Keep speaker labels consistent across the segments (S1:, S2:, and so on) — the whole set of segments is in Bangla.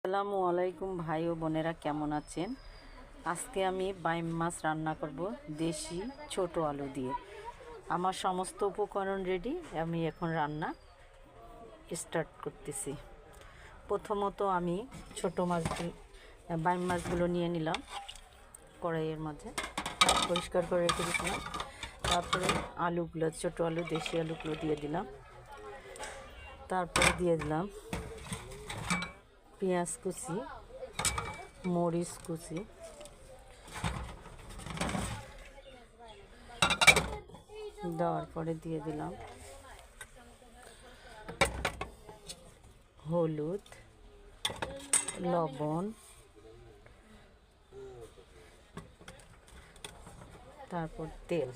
S1: আসসালামু আলাইকুম ভাই ও বোনেরা, কেমন আছেন? আজকে আমি বাইম মাছ রান্না করব দেশি ছোট আলু দিয়ে। আমার সমস্ত উপকরণ রেডি, আমি এখন রান্না স্টার্ট করতেছি। প্রথমত আমি ছোট মাছগুলো বাইম মাছগুলো নিয়ে নিলাম, কড়াইয়ের মাঝে পরিষ্কার করে রেখে দিলাম। তারপরে আলুগুলো, ছোট আলু দেশি আলুগুলো দিয়ে দিলাম। তারপরে দিয়ে দিলাম পেঁয়াজ কুচি, মরিচ কুচি, দেওয়ার পরে দিয়ে দিলাম হলুদ, লবণ, তারপর তেল।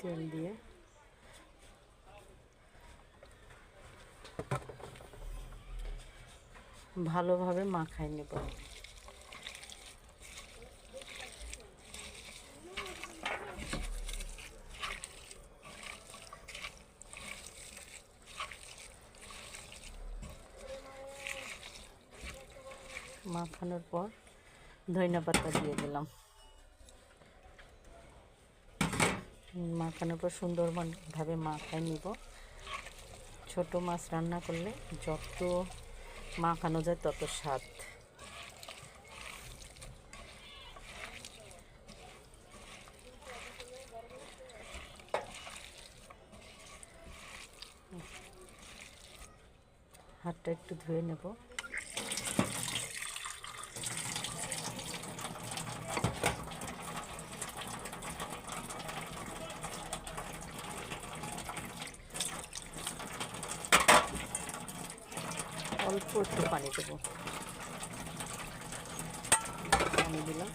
S1: তেল দিয়ে ভালোভাবে মাখায় নেব। মাখানোর পর ধনিয়া পাতা দিয়ে দিলাম। মাখানোর পর সুন্দরভাবে মাখায় নিব। ছোট মাছ রান্না করলে যত মাখানো যায় তত স্বাদ। হাতটা একটু ধুয়ে নেব। অল্প একটু পানি দেবো, পানি দিলাম।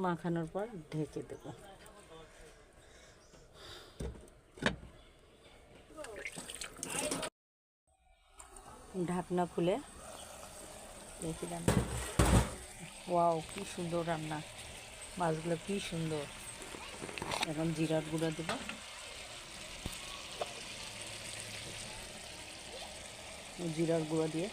S1: মাখানোর পর ঢেকে দেব। ঢাকনা খুলে রেখে দেন। ওয়াও, কি সুন্দর রান্না! মাছগুলো কি সুন্দর। এখন জিরার গুঁড়া দেব। জিরার গুঁড়া দিয়ে